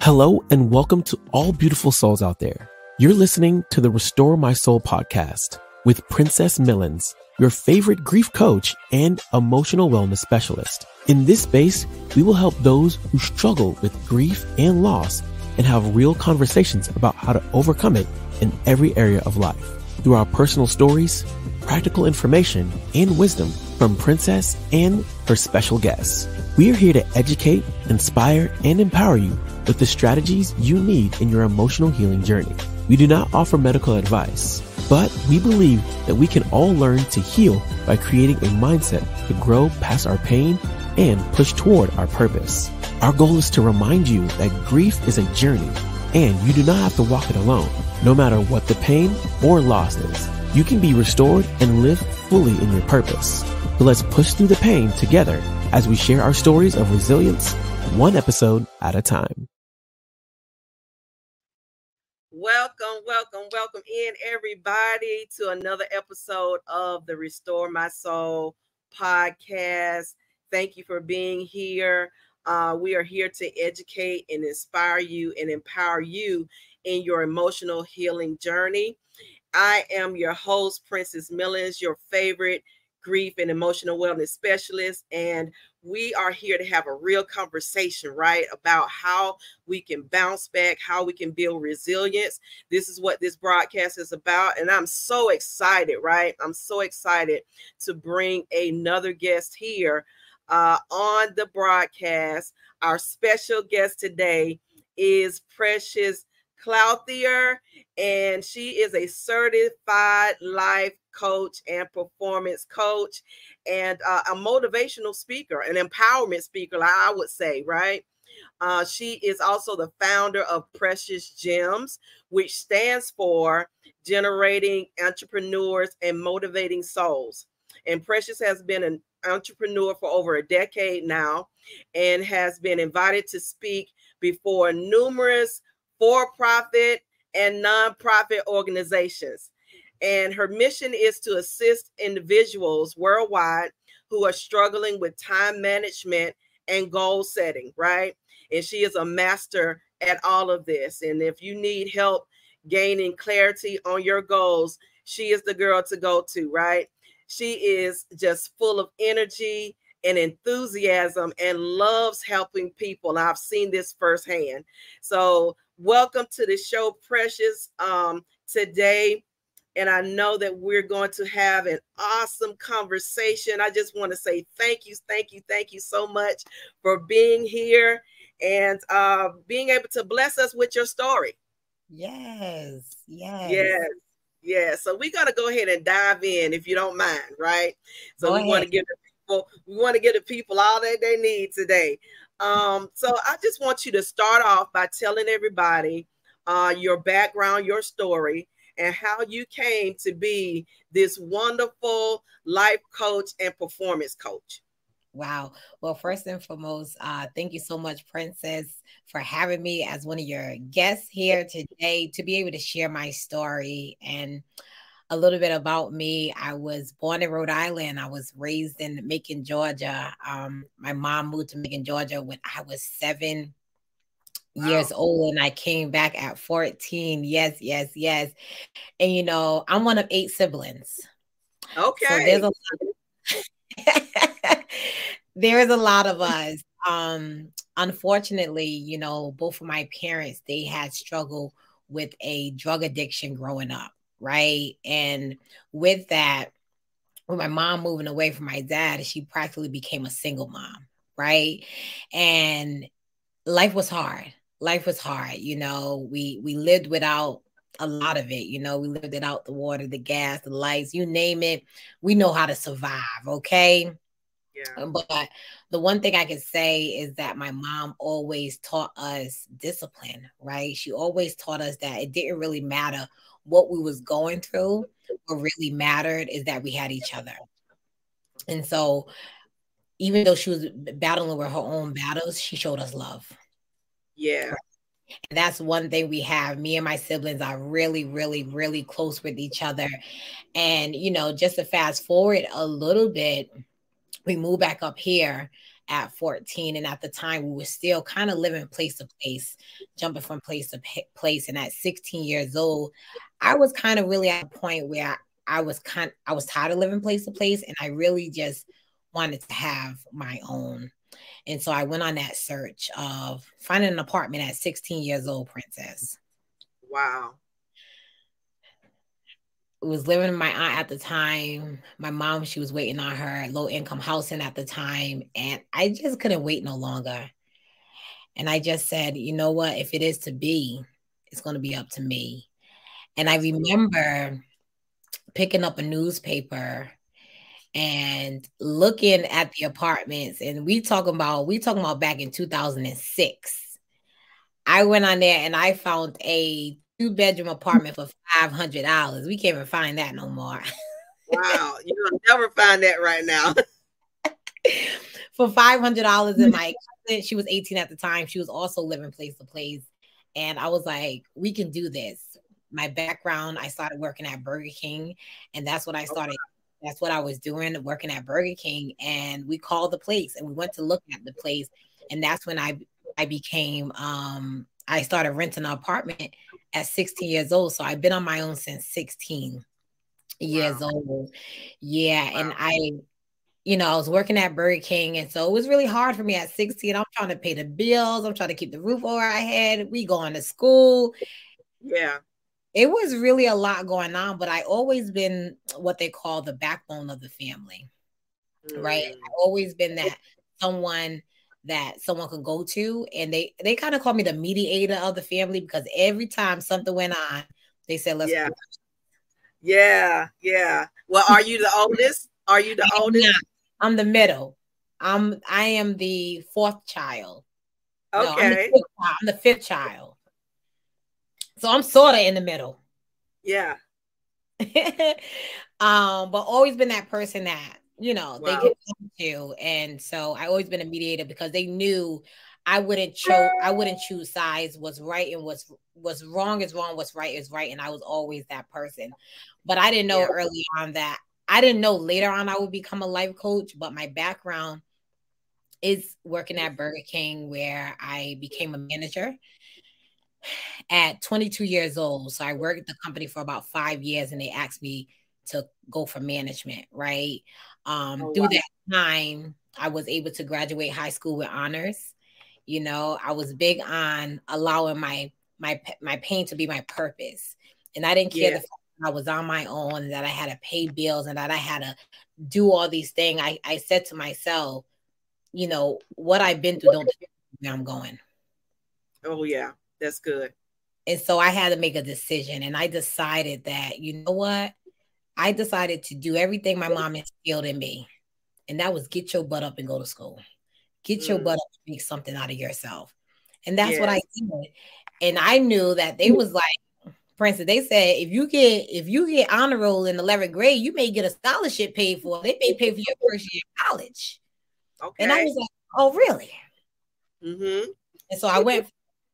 Hello and welcome to all beautiful souls out there. You're listening to the Restore My Soul podcast with Princess Millens, your favorite grief coach and emotional wellness specialist. In this space, we will help those who struggle with grief and loss and have real conversations about how to overcome it in every area of life. Through our personal stories, practical information, and wisdom from Princess and her special guests. We are here to educate, inspire, and empower you with the strategies you need in your emotional healing journey. We do not offer medical advice, but we believe that we can all learn to heal by creating a mindset to grow past our pain and push toward our purpose. Our goal is to remind you that grief is a journey and you do not have to walk it alone. No matter what the pain or loss is, you can be restored and live fully in your purpose. So let's push through the pain together as we share our stories of resilience, one episode at a time. Welcome in everybody to another episode of the Restore My Soul podcast. Thank you for being here. We are here to educate and inspire you and empower you in your emotional healing journey. I am your host, Princess Millens, your favorite grief and emotional wellness specialist, and we are here to have a real conversation, right, about how we can bounce back, how we can build resilience. This is what this broadcast is about, and I'm so excited, right? I'm so excited to bring another guest here on the broadcast. Our special guest today is Precious Clouthier, and she is a certified life coach and performance coach and a motivational speaker, an empowerment speaker, I would say, right? She is also the founder of Precious G.E.M.S, which stands for Generating Entrepreneurs and Motivating Souls. And Precious has been an entrepreneur for over a decade now and has been invited to speak before numerous for-profit and non-profit organizations. And her mission is to assist individuals worldwide who are struggling with time management and goal setting, right? And she is a master at all of this. And if you need help gaining clarity on your goals, she is the girl to go to, right? She is just full of energy and enthusiasm and loves helping people. I've seen this firsthand. So welcome to the show, Precious, today. And I know that we're going to have an awesome conversation. I just want to say thank you so much for being here and being able to bless us with your story. Yes. So we're going to go ahead and dive in, if you don't mind, right? So we want to give the people all that they need today. So I just want you to start off by telling everybody your background, your story, and how you came to be this wonderful life coach and performance coach. Wow. Well, first and foremost, thank you so much, Princess, for having me as one of your guests here today to be able to share my story and a little bit about me. I was born in Rhode Island. I was raised in Macon, Georgia. My mom moved to Macon, Georgia when I was 7 years old, and I came back at 14. Yes. And you know, I'm one of 8 siblings. Okay. So there's a lot of us. Unfortunately, you know, both of my parents, they had struggled with a drug addiction growing up, right? And with that, with my mom moving away from my dad, she practically became a single mom, right? And life was hard. Life was hard. You know, we lived without a lot of it. You know, we lived without the water, the gas, the lights, you name it. We know how to survive. Okay. Yeah. But the one thing I can say is that my mom always taught us discipline, right? She always taught us that it didn't really matter what we was going through. What really mattered is that we had each other. And so even though she was battling with her own battles, she showed us love. Yeah. And that's one thing we have. Me and my siblings are really, really, really close with each other. And, you know, just to fast forward a little bit, we moved back up here at 14. And at the time, we were still kind of living place to place, jumping from place to place. And at 16 years old, I was kind of really at a point where I was tired of living place to place. And I really just wanted to have my own. And so I went on that search of finding an apartment at 16 years old, Princess. Wow. Was living with my aunt at the time. My mom, she was waiting on her low income housing at the time. And I just couldn't wait no longer. And I just said, you know what? If it is to be, it's going to be up to me. And I remember picking up a newspaper and looking at the apartments. And we talking about back in 2006. I went on there and I found a 2-bedroom apartment for $500. We can't even find that no more. Wow. You'll never find that right now. For $500. And my cousin, she was 18 at the time. She was also living place to place. And I was like, we can do this. My background, I started working at Burger King. And that's what I started. That's what I was doing, working at Burger King. And we called the place and we went to look at the place. And that's when I became, I started renting an apartment at 16 years old. So I've been on my own since 16 years old. Yeah. Wow. And I was working at Burger King. And so it was really hard for me at 16. I'm trying to pay the bills. I'm trying to keep the roof over our head. We going to school. Yeah. It was really a lot going on, but I always been what they call the backbone of the family, right? I've always been someone could go to, and they kind of call me the mediator of the family because every time something went on, they said, let's go. Yeah. Well, are you the oldest? Are you the oldest? I'm the middle. I am the fourth child. Okay. No, I'm the fifth child. So I'm sort of in the middle. Yeah. But always been that person that, they can come to. And so I always been a mediator because they knew I wouldn't choose sides. What's right and what's wrong is wrong, what's right is right. And I was always that person. But I didn't know early on that. I didn't know later on I would become a life coach, but my background is working at Burger King where I became a manager at 22 years old. So I worked at the company for about 5 years and they asked me to go for management, right? Through that time, I was able to graduate high school with honors. I was big on allowing my pain to be my purpose. And I didn't care the fact that I was on my own, and that I had to pay bills and that I had to do all these things. I said to myself, what I've been through, don't where I'm going. Oh, yeah. That's good. And so I had to make a decision. And I decided that, you know what? I decided to do everything my mom instilled in me. And that was get your butt up and go to school. Get your butt up and make something out of yourself. And that's what I did. And I knew that they was like, for instance, they said, if you get honor roll in 11th grade, you may get a scholarship paid for. They may pay for your first year of college. Okay. And I was like, oh, really? Mm-hmm. And so I went.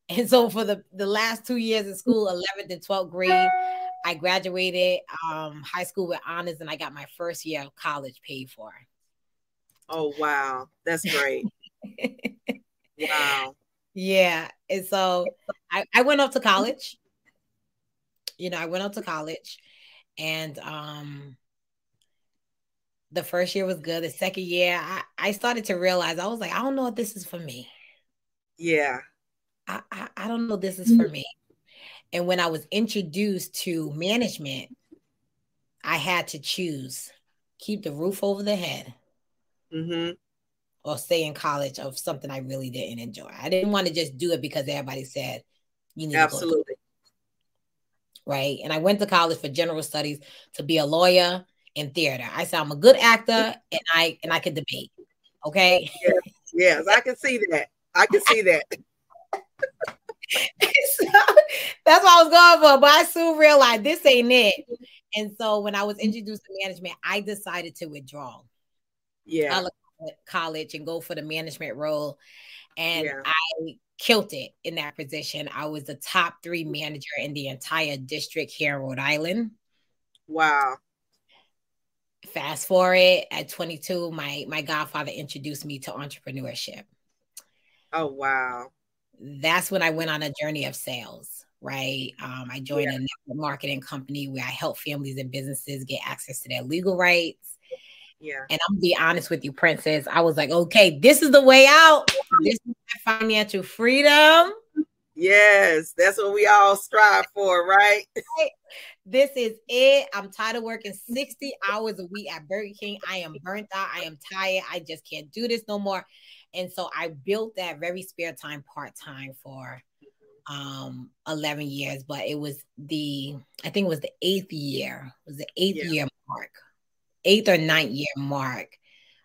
And so for the last 2 years in school, 11th and 12th grade, I graduated high school with honors, and I got my first year of college paid for. Oh, wow. That's great. Wow. Yeah. And so I went off to college. I went off to college, and the first year was good. The second year, I started to realize, I was like, I don't know if this is for me. Yeah. I don't know this is for me. And when I was introduced to management, I had to choose keep the roof over the head, or stay in college of something I really didn't enjoy. I didn't want to just do it because everybody said you need to go to college. Right. And I went to college for general studies to be a lawyer in theater. I said I'm a good actor and I can debate. Okay. Yes, I can see that. I can see that. So, that's what I was going for. But I soon realized this ain't it. And so when I was introduced to management, I decided to withdraw. Yeah. Out of college and go for the management role. And I killed it in that position. I was the top 3 manager in the entire district here in Rhode Island. Wow. Fast forward, at 22, my godfather introduced me to entrepreneurship. Oh, wow. That's when I went on a journey of sales, right? I joined a network marketing company where I help families and businesses get access to their legal rights. Yeah. And I'm gonna be honest with you, Princess. I was like, okay, this is the way out. This is my financial freedom. Yes, that's what we all strive for, right? This is it. I'm tired of working 60 hours a week at Burger King. I am burnt out. I am tired. I just can't do this no more. And so I built that very spare time part-time for 11 years, but it was I think it was the 8th year. It was the 8th year mark. 8th or 9th year mark.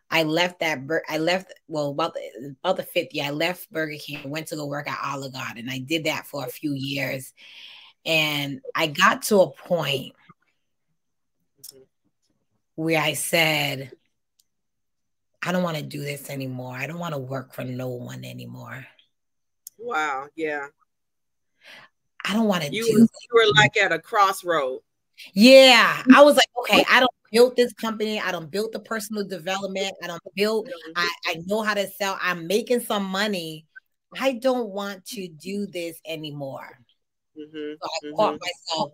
I left about the 5th year. I left Burger King, went to go work at Olive Garden, and I did that for a few years. And I got to a point where I said, I don't want to do this anymore. I don't want to work for no one anymore. Wow. Yeah. I don't want to You were like at a crossroad. Yeah. I was like, okay, I don't build this company. I don't build the personal development. I know how to sell. I'm making some money. I don't want to do this anymore. So I caught myself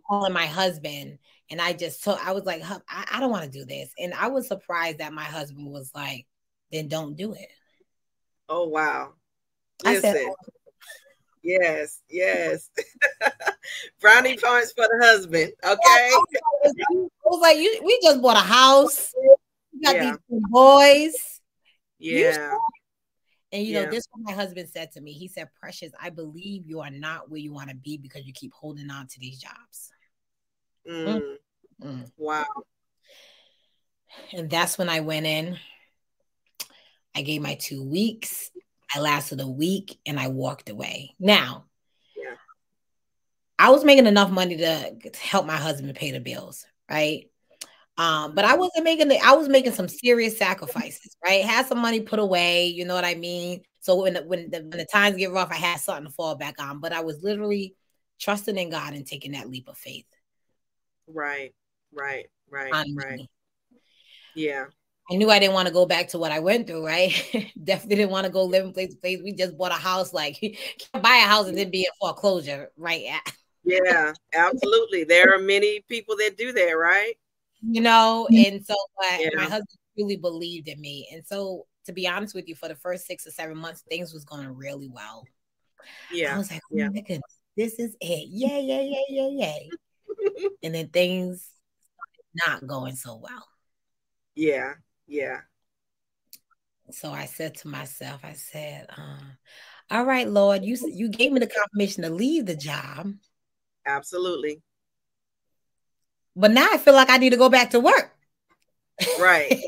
calling my husband, and I was like, I don't want to do this. And I was surprised that my husband was like, then don't do it. Oh, wow. Listen. I said, yes. Brownie points for the husband. Okay. I was like, we just bought a house. We got these 2 boys. Yeah. And this is what my husband said to me. He said, Precious, I believe you are not where you want to be because you keep holding on to these jobs. Wow. And that's when I went in. I gave my 2 weeks. I lasted a week and I walked away. Now, I was making enough money to help my husband pay the bills, right? But I wasn't I was making some serious sacrifices, right? Had some money put away, you know what I mean? So when the times get rough, I had something to fall back on. But I was literally trusting in God and taking that leap of faith. Right. Yeah. I knew I didn't want to go back to what I went through, right? Definitely didn't want to go live in place to place. We just bought a house. Like, you can't buy a house and then be in foreclosure, right? Yeah, absolutely. There are many people that do that, right? And so my husband really believed in me. And so, to be honest with you, for the first 6 or 7 months, things was going really well. Yeah. I was like, oh my goodness, this is it. Yay. And then things not going so well. Yeah. So I said to myself, all right, Lord, you gave me the confirmation to leave the job. Absolutely. But now I feel like I need to go back to work. Right.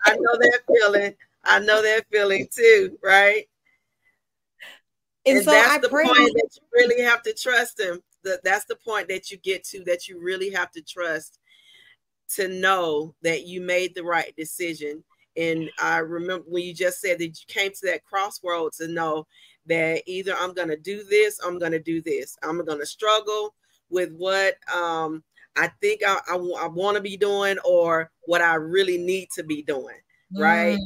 I know that feeling too, right? And so that's the point that you really have to trust him. That's the point that you get to, that you really have to trust, to know that you made the right decision. And I remember when you just said that you came to that crossroads to know that either I'm going to do this, I'm going to do this. I'm going to struggle with what I think I want to be doing, or what I really need to be doing, right?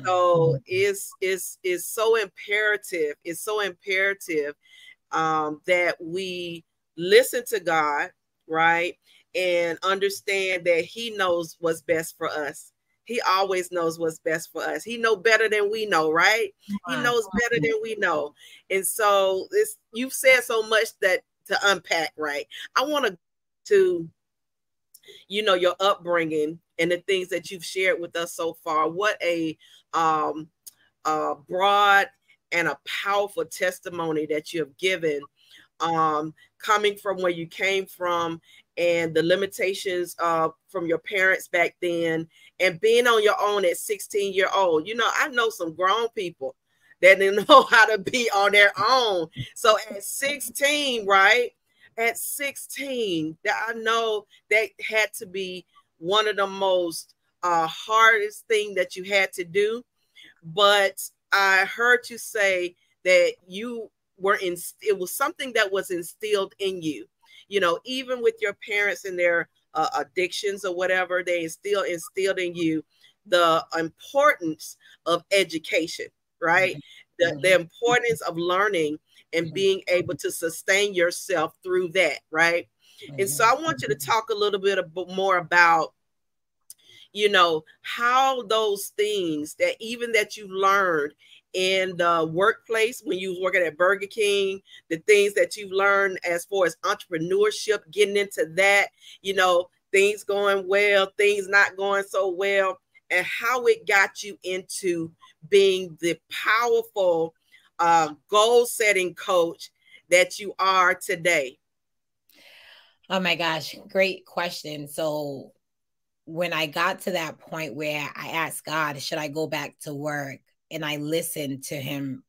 So it's so imperative. It's so imperative that we listen to God, right? And understand that he knows what's best for us. He always knows what's best for us. He knows better than we know, right? He knows better than we know. And so you've said so much that to unpack, right? I want to your upbringing and the things that you've shared with us so far. What a broad and a powerful testimony that you have given, coming from where you came from and the limitations from your parents back then, and being on your own at 16 years old. I know some grown people that didn't know how to be on their own. So at 16, right? At 16, that I know that had to be one of the most hardest thing that you had to do. But I heard you say that you were it was something that was instilled in you, even with your parents and their addictions or whatever, they instilled in you the importance of education, right? The importance of learning and being able to sustain yourself through that, right? And so I want you to talk a little bit more about, how those things that you learned in the workplace when you was working at Burger King, the things that you've learned as far as entrepreneurship, getting into that, things going well, things not going so well, and how it got you into being the powerful goal-setting coach that you are today. Oh my gosh, great question. So when I got to that point where I asked God, should I go back to work? And I listened to him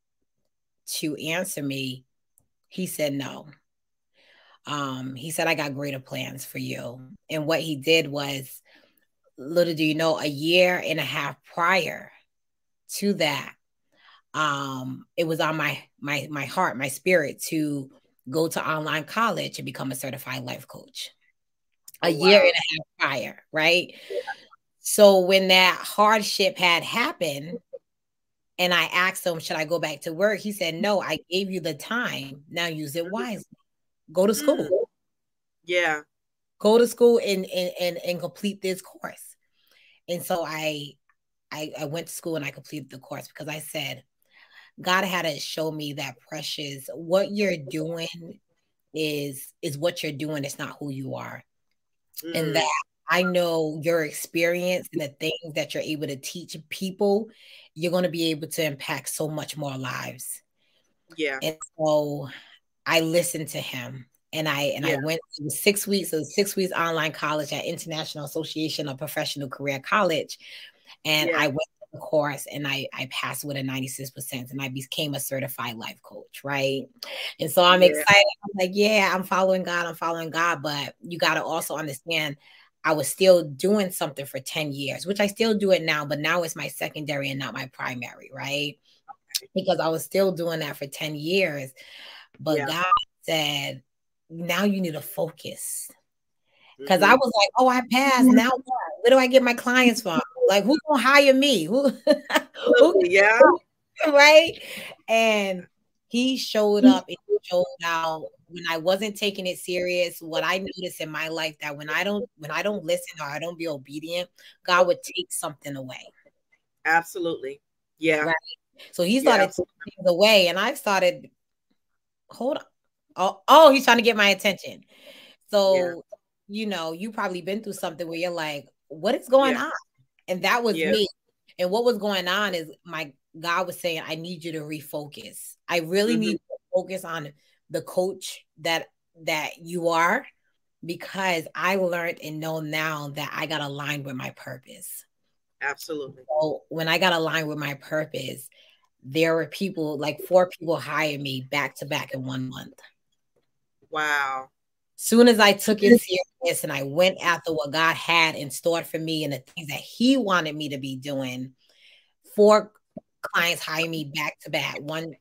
to answer me, he said no. He said, I got greater plans for you. And what he did was, little do you know, a year and a half prior to that, it was on my heart, my spirit, to go to online college and become a certified life coach. A year and a half prior, right? Yeah. So when that hardship had happened and I asked him, should I go back to work? He said, no, I gave you the time. Now use it wisely. Go to school. Yeah. Go to school and complete this course. And so I went to school and I completed the course because I said, God had to show me that, Precious, what you're doing is what you're doing. It's not who you are. And that I know your experience and the things that you're able to teach people, you're going to be able to impact so much more lives. Yeah. And so I listened to him and I went to 6 weeks of 6 weeks online college at International Association of Professional Career College. And I went to the course and I passed with a 96% and I became a certified life coach. Right. And so I'm excited. I'm like, I'm following God. But you got to also understand, I was still doing something for 10 years, which I still do it now, but now it's my secondary and not my primary. Right. Because I was still doing that for 10 years. But God said, now you need to focus. Because I was like, oh, I passed. Now what? Where do I get my clients from? Like, who's going to hire me? Who right? And he showed up and showed out when I wasn't taking it serious. What I noticed in my life, that when I don't listen or I don't be obedient, God would take something away. Absolutely. Yeah. Right. So he started taking things away and I started, hold on. Oh, he's trying to get my attention. So, you probably been through something where you're like, what is going on? And that was me. And what was going on is my God was saying, I need you to refocus. I really need to focus on the coach that you are, because I learned and know now that I got aligned with my purpose. Absolutely. So when I got aligned with my purpose, there were people, like 4 people hired me back to back in 1 month. Wow. Soon as I took it serious and I went after what God had in store for me and the things that he wanted me to be doing, 4 clients hired me back to back, one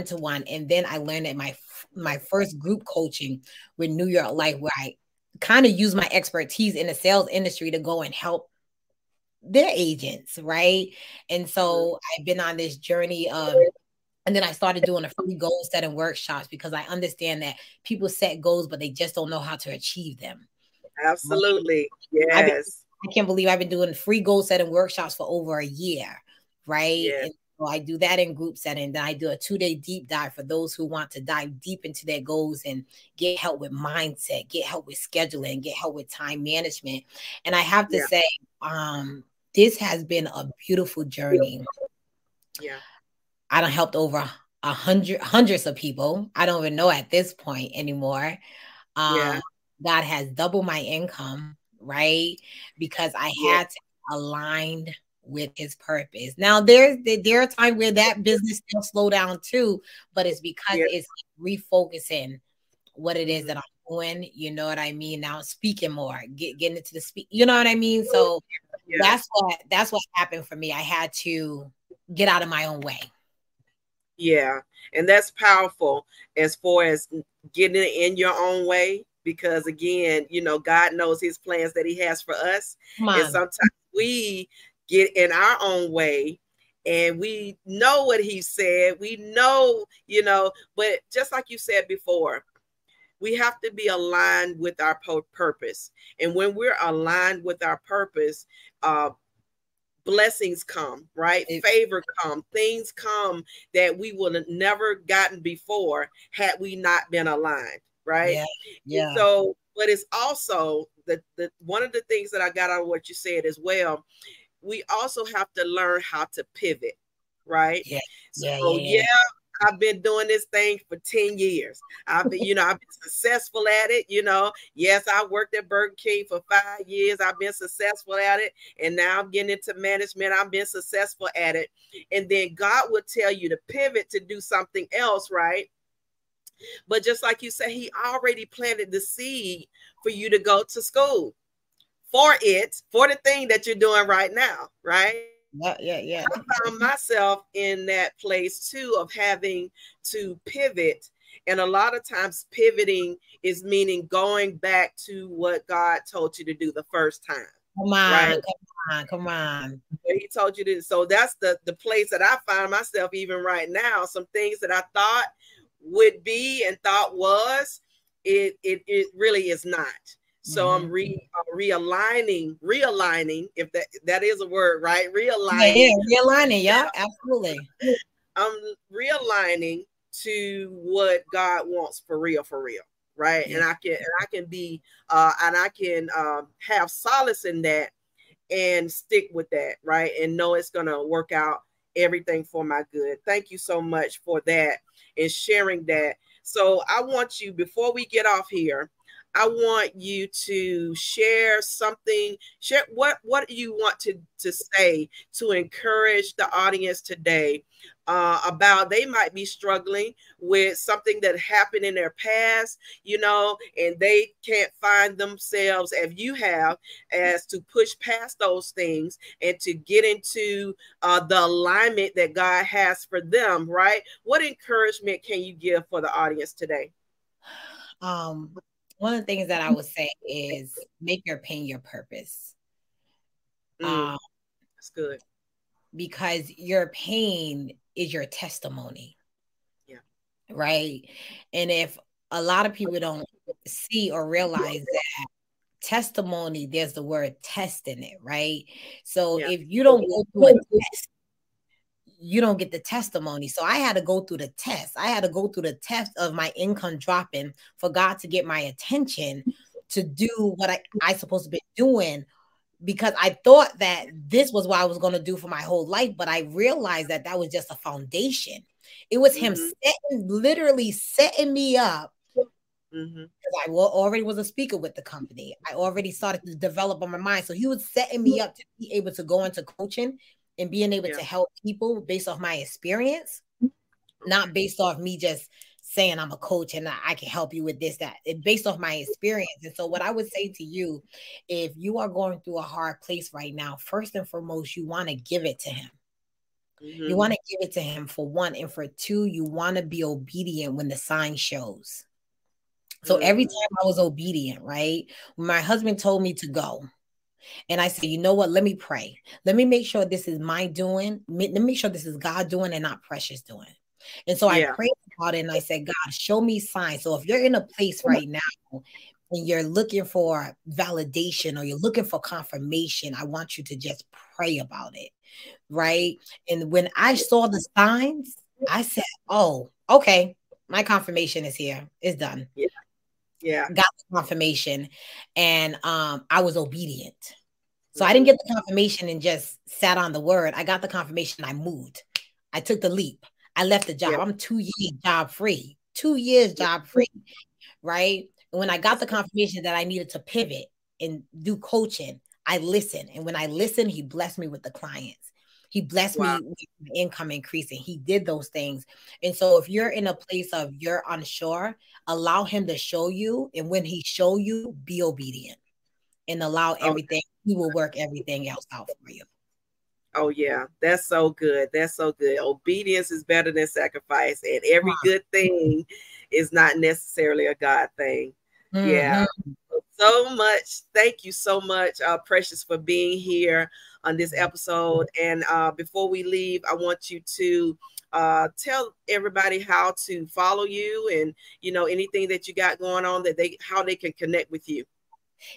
to one. And then I learned that my first group coaching with New York Life, where I kind of used my expertise in the sales industry to go and help their agents, right? And so I've been on this journey of, and then I started doing a free goal setting workshops, because I understand that people set goals, but they just don't know how to achieve them. Absolutely. Yes. I can't believe I've been doing free goal setting workshops for over a year, right? Yes. And So I do that in group setting. Then I do a 2-day deep dive for those who want to dive deep into their goals and get help with mindset, get help with scheduling, get help with time management. And I have to say, this has been a beautiful journey. Yeah. I done helped over hundreds of people. I don't even know at this point anymore. God has doubled my income, right? Because I had to be aligned with his purpose. Now there are times where that business still slow down too, but it's because it's refocusing what it is that I'm doing. You know what I mean? Now speaking more, getting into the speak. You know what I mean? So that's what happened for me. I had to get out of my own way. Yeah. And that's powerful as far as getting it in your own way, because again, you know, God knows his plans that he has for us. And sometimes we get in our own way and we know what he said. We know, you know, but just like you said before, we have to be aligned with our purpose. And when we're aligned with our purpose, blessings come, right? Favor come, things come that we would have never gotten before had we not been aligned, right? Yeah. So, but it's also the one of the things that I got out of what you said as well. We also have to learn how to pivot, right? Yeah. I've been doing this thing for 10 years. I've been successful at it. You know, yes, I worked at Burger King for 5 years. I've been successful at it. And now I'm getting into management. I've been successful at it. And then God will tell you to pivot to do something else, right? But just like you said, he already planted the seed for you to go to school for the thing that you're doing right now, right? Yeah. I found myself in that place too of having to pivot. And a lot of times pivoting is meaning going back to what God told you to do the first time. Come on. He told you to. So that's the place that I find myself even right now. Some things that I thought would be and thought was, it really is not. So I'm realigning, if that is a word, right? Realigning. Yeah, absolutely. I'm realigning to what God wants for real, right? And I can be and I can have solace in that and stick with that, right? And know it's gonna work out everything for my good. Thank you so much for that and sharing that. So I want you, before we get off here, I want you to share something. Share what you want to say to encourage the audience today about they might be struggling with something that happened in their past, you know, and they can't find themselves as you have, as to push past those things and to get into the alignment that God has for them, right? What encouragement can you give for the audience today? One of the things that I would say is make your pain your purpose. That's good. Because your pain is your testimony. Yeah. Right. And if a lot of people don't see or realize that testimony, there's the word test in it, right? So if you don't go through a test, you don't get the testimony. So I had to go through the test. I had to go through the test of my income dropping for God to get my attention to do what I supposed to be doing, because I thought that this was what I was going to do for my whole life. But I realized that that was just a foundation. It was him literally setting me up. Because I already was a speaker with the company. I already started to develop on my mind. So he was setting me up to be able to go into coaching and being able to help people based off my experience, not based off me just saying I'm a coach and I can help you with this, that. It's based off my experience. And so what I would say to you, if you are going through a hard place right now, first and foremost, you want to give it to him. You want to give it to him, for one. And for two, you want to be obedient when the sign shows. So every time I was obedient, right? When my husband told me to go, and I said, you know what? Let me pray. Let me make sure this is my doing. Let me make sure this is God doing and not Precious doing. And so I prayed about it and I said, God, show me signs. So if you're in a place right now and you're looking for validation or you're looking for confirmation, I want you to just pray about it. Right. And when I saw the signs, I said, oh, okay, my confirmation is here. It's done. Yeah. Yeah. Got the confirmation. And I was obedient. So I didn't get the confirmation and just sat on the word. I got the confirmation. I moved. I took the leap. I left the job. Yeah. I'm 2 years job free. 2 years job free. Right. And when I got the confirmation that I needed to pivot and do coaching, I listened. And when I listened, he blessed me with the clients. He blessed me with income increasing. He did those things. And so if you're in a place of you're unsure, allow him to show you. And when he show you, be obedient and allow everything. He will work everything else out for you. Oh, yeah. That's so good. That's so good. Obedience is better than sacrifice. And every good thing is not necessarily a God thing. Mm-hmm. Yeah. So much. Thank you so much, Precious, for being here on this episode. And before we leave, I want you to tell everybody how to follow you and, you know, anything that you got going on how they can connect with you.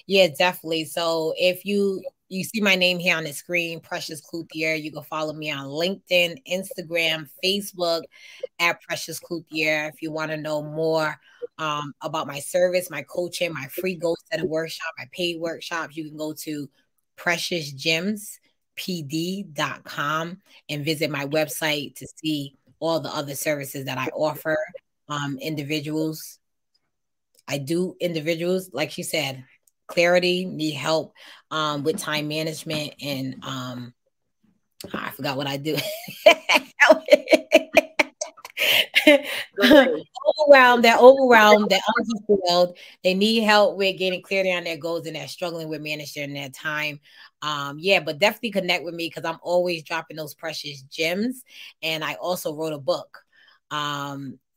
Yeah, definitely. So if you see my name here on the screen, Precious Clouthier, you can follow me on LinkedIn, Instagram, Facebook at Precious Clouthier. If you want to know more about my service, my coaching, my free goal setting workshop, my paid workshops, you can go to PreciousGEMSPD.com and visit my website to see all the other services that I offer. Individuals. I do individuals, like she said, clarity, need help with time management, and I forgot what I do. They're overwhelmed, they're unfulfilled, they need help with getting clarity on their goals, and they're struggling with managing their time. But definitely connect with me because I'm always dropping those precious gems. And I also wrote a book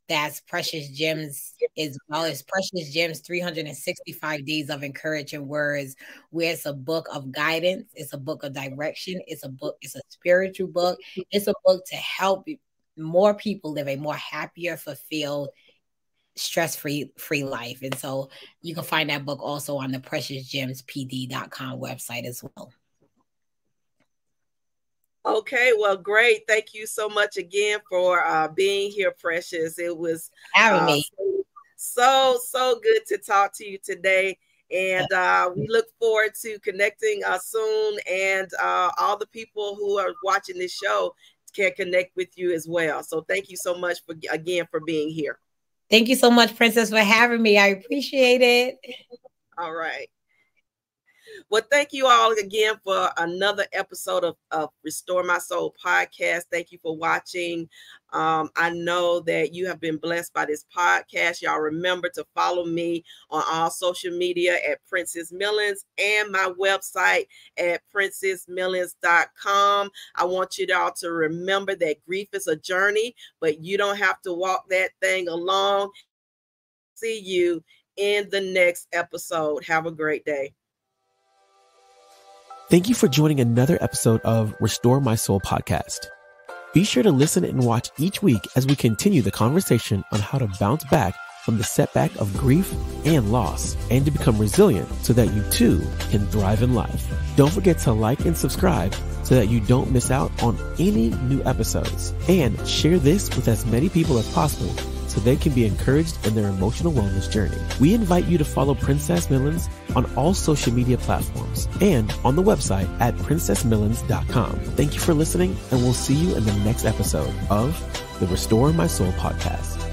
that's Precious Gems as well as Precious Gems 365 Days of Encouraging Words, where it's a book of guidance, it's a book of direction, it's a spiritual book, it's a book to help more people live a more happier, fulfilled, stress-free life. And so you can find that book also on the PreciousGEMSPD.com website as well. Okay, well, great. Thank you so much again for being here, Precious. It was having me. So good to talk to you today. And we look forward to connecting soon. And all the people who are watching this show can connect with you as well. So thank you so much for being here. Thank you so much, Princess, for having me. I appreciate it. All right. Well, thank you all again for another episode of Restore My Soul podcast. Thank you for watching. I know that you have been blessed by this podcast. Y'all remember to follow me on all social media at Princess Millens and my website at princessmillens.com. I want you all to remember that grief is a journey, but you don't have to walk that thing alone. See you in the next episode. Have a great day. Thank you for joining another episode of Restore My Soul podcast. Be sure to listen and watch each week as we continue the conversation on how to bounce back from the setback of grief and loss and to become resilient so that you too can thrive in life. Don't forget to like and subscribe so that you don't miss out on any new episodes, and share this with as many people as possible so they can be encouraged in their emotional wellness journey. We invite you to follow Princess Millens on all social media platforms and on the website at princessmillens.com. Thank you for listening, and we'll see you in the next episode of the Restore My Soul podcast.